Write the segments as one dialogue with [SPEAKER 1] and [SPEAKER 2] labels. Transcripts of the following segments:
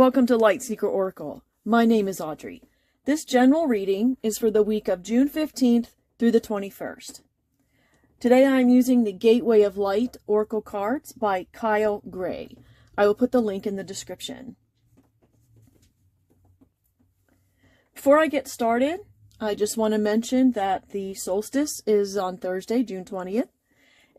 [SPEAKER 1] Welcome to Lightseeker Oracle. My name is Audrey. This general reading is for the week of June 15th through the 21st. Today I am using the Gateway of Light Oracle cards by Kyle Gray. I will put the link in the description. Before I get started, I just want to mention that the solstice is on Thursday, June 20th.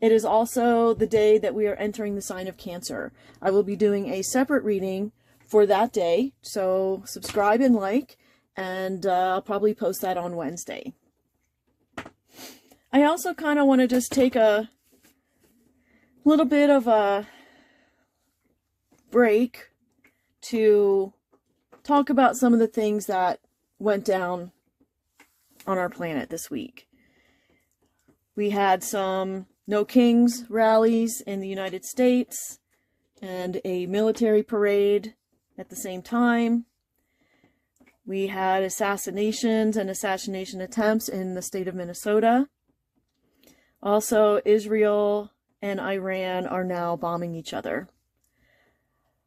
[SPEAKER 1] It is also the day that we are entering the sign of Cancer. I will be doing a separate reading for that day, so subscribe and like, and I'll probably post that on Wednesday. I also kind of want to just take a little bit of a break to talk about some of the things that went down on our planet this week. We had some No Kings rallies in the United States and a military parade at the same time. We had assassinations and assassination attempts in the state of Minnesota. Also, Israel and Iran are now bombing each other.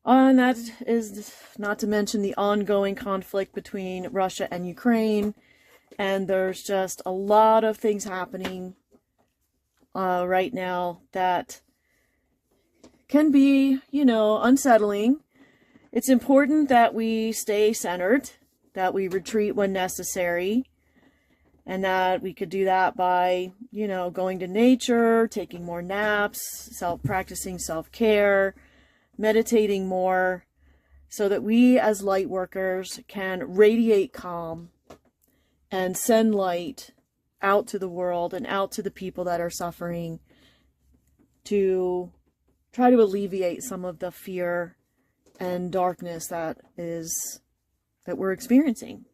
[SPEAKER 1] And that is not to mention the ongoing conflict between Russia and Ukraine. And there's just a lot of things happening right now that can be, unsettling. It's important that we stay centered, that we retreat when necessary, and that we could do that by, going to nature, taking more naps, practicing self-care, meditating more, so that we as light workers can radiate calm and send light out to the world and out to the people that are suffering to try to alleviate some of the fear and darkness that we're experiencing.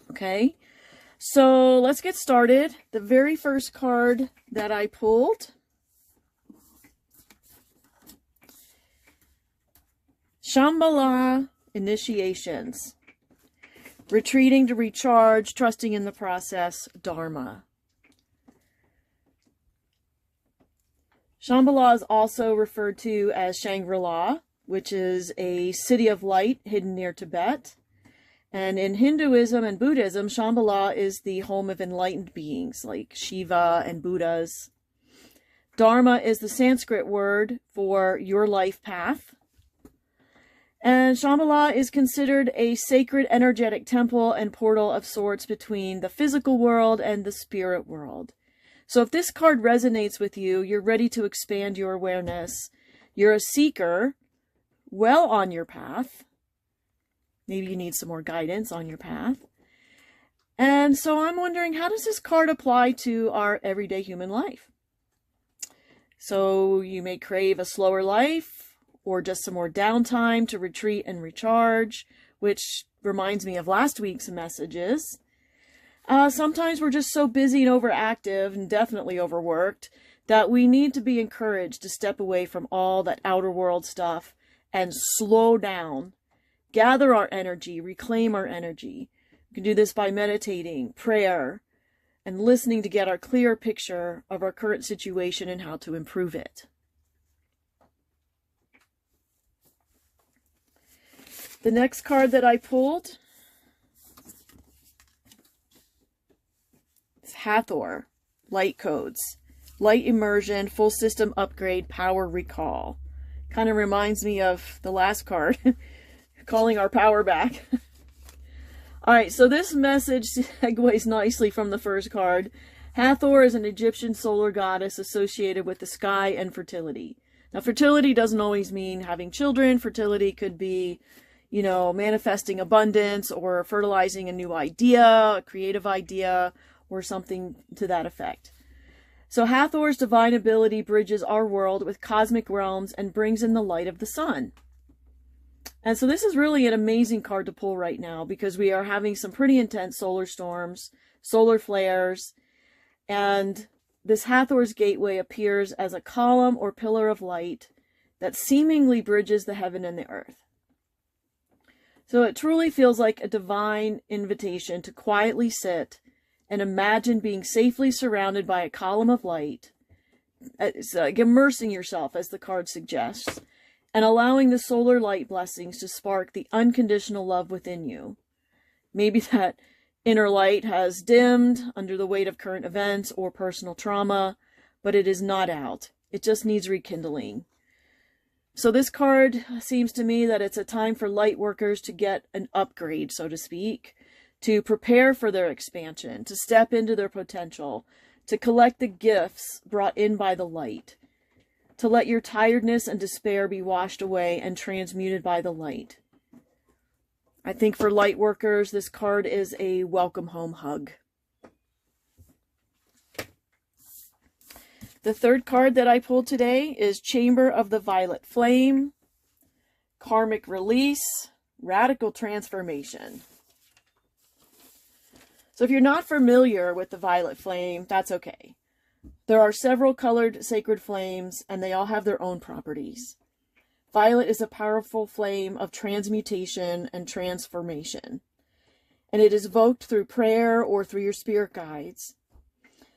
[SPEAKER 1] Okay, so let's get started. The very first card that I pulled, Shambhala Initiations. Retreating to recharge, trusting in the process, Dharma. Shambhala is also referred to as Shangri-La, which is a city of light hidden near Tibet. And in Hinduism and Buddhism, Shambhala is the home of enlightened beings like Shiva and Buddhas. Dharma is the Sanskrit word for your life path. And Shambhala is considered a sacred energetic temple and portal of sorts between the physical world and the spirit world. So if this card resonates with you, you're ready to expand your awareness. You're a seeker, well on your path. Maybe you need some more guidance on your path. And so I'm wondering, how does this card apply to our everyday human life? So you may crave a slower life, or just some more downtime to retreat and recharge, which reminds me of last week's messages. Sometimes we're just so busy and overactive and definitely overworked that we need to be encouraged to step away from all that outer world stuff and slow down, gather our energy, reclaim our energy. We can do this by meditating, prayer, and listening to get our clear picture of our current situation and how to improve it. The next card that I pulled is Hathor, Light Codes, Light Immersion, Full System Upgrade, Power Recall. Kind of reminds me of the last card, calling our power back. Alright, so this message segues nicely from the first card. Hathor is an Egyptian solar goddess associated with the sky and fertility. Now, fertility doesn't always mean having children. Fertility could be manifesting abundance or fertilizing a new idea, a creative idea, or something to that effect. So Hathor's divine ability bridges our world with cosmic realms and brings in the light of the sun. And so this is really an amazing card to pull right now because we are having some pretty intense solar storms, solar flares, and this Hathor's gateway appears as a column or pillar of light that seemingly bridges the heaven and the earth. So it truly feels like a divine invitation to quietly sit and imagine being safely surrounded by a column of light. It's like immersing yourself, as the card suggests, and allowing the solar light blessings to spark the unconditional love within you. Maybe that inner light has dimmed under the weight of current events or personal trauma, but it is not out. It just needs rekindling. So this card seems to me that it's a time for light workers to get an upgrade, so to speak, to prepare for their expansion, to step into their potential, to collect the gifts brought in by the light, to let your tiredness and despair be washed away and transmuted by the light. I think for light workers, this card is a welcome home hug. The third card that I pulled today is Chamber of the Violet Flame, Karmic Release, Radical Transformation. So if you're not familiar with the Violet Flame, that's okay. There are several colored sacred flames, and they all have their own properties. Violet is a powerful flame of transmutation and transformation, and it is evoked through prayer or through your spirit guides.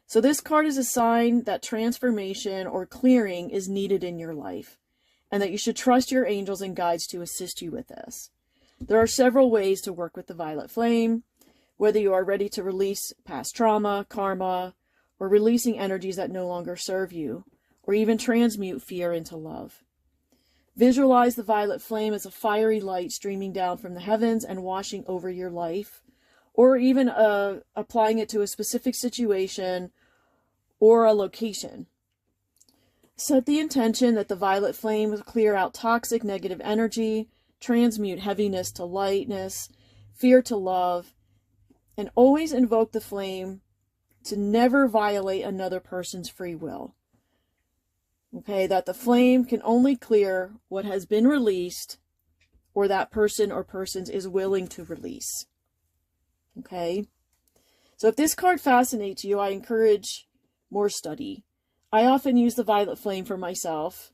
[SPEAKER 1] So this card is a sign that transformation or clearing is needed in your life, and that you should trust your angels and guides to assist you with this. There are several ways to work with the Violet Flame, whether you are ready to release past trauma, karma, or releasing energies that no longer serve you, or even transmute fear into love. Visualize the violet flame as a fiery light streaming down from the heavens and washing over your life, or even applying it to a specific situation or a location. Set the intention that the violet flame will clear out toxic negative energy, transmute heaviness to lightness, fear to love, and always invoke the flame to never violate another person's free will. Okay, that the flame can only clear what has been released or that person or persons is willing to release. Okay, so if this card fascinates you, I encourage more study. I often use the violet flame for myself,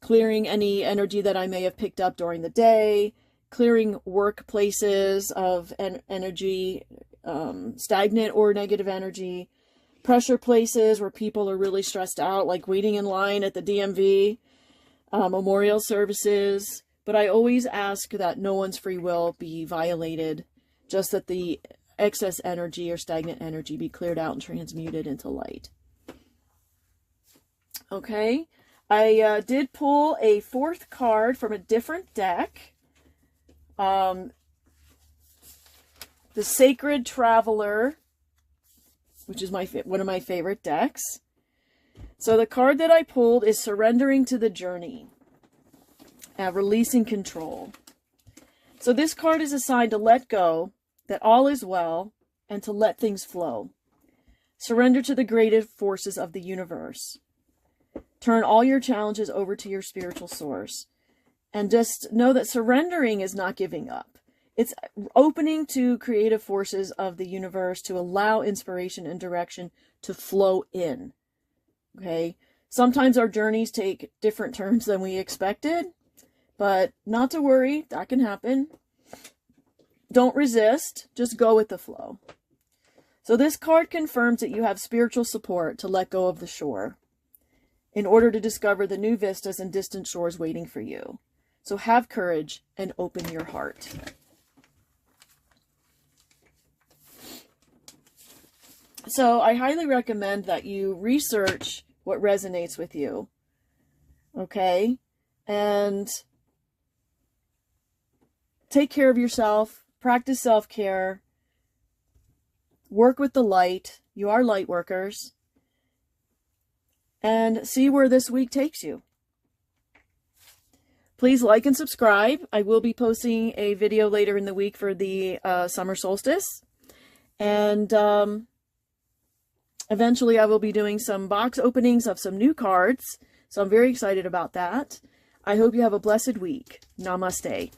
[SPEAKER 1] clearing any energy that I may have picked up during the day, clearing workplaces of energy, stagnant or negative energy, pressure places where people are really stressed out, like waiting in line at the DMV, memorial services. But I always ask that no one's free will be violated, just that the excess energy or stagnant energy be cleared out and transmuted into light. Okay, I did pull a fourth card from a different deck. The Sacred Traveler, which is one of my favorite decks. So the card that I pulled is Surrendering to the Journey, Releasing Control. So this card is assigned to let go, that all is well, and to let things flow. Surrender to the creative forces of the universe. Turn all your challenges over to your spiritual source. And just know that surrendering is not giving up. It's opening to creative forces of the universe to allow inspiration and direction to flow in. Okay? Sometimes our journeys take different turns than we expected, but not to worry, that can happen. Don't resist, just go with the flow. So this card confirms that you have spiritual support to let go of the shore in order to discover the new vistas and distant shores waiting for you. So have courage and open your heart. So I highly recommend that you research what resonates with you. Okay? And take care of yourself. Practice self-care. Work with the light. You are light workers. And see where this week takes you. Please like and subscribe. I will be posting a video later in the week for the summer solstice. And eventually I will be doing some box openings of some new cards. So I'm very excited about that. I hope you have a blessed week. Namaste.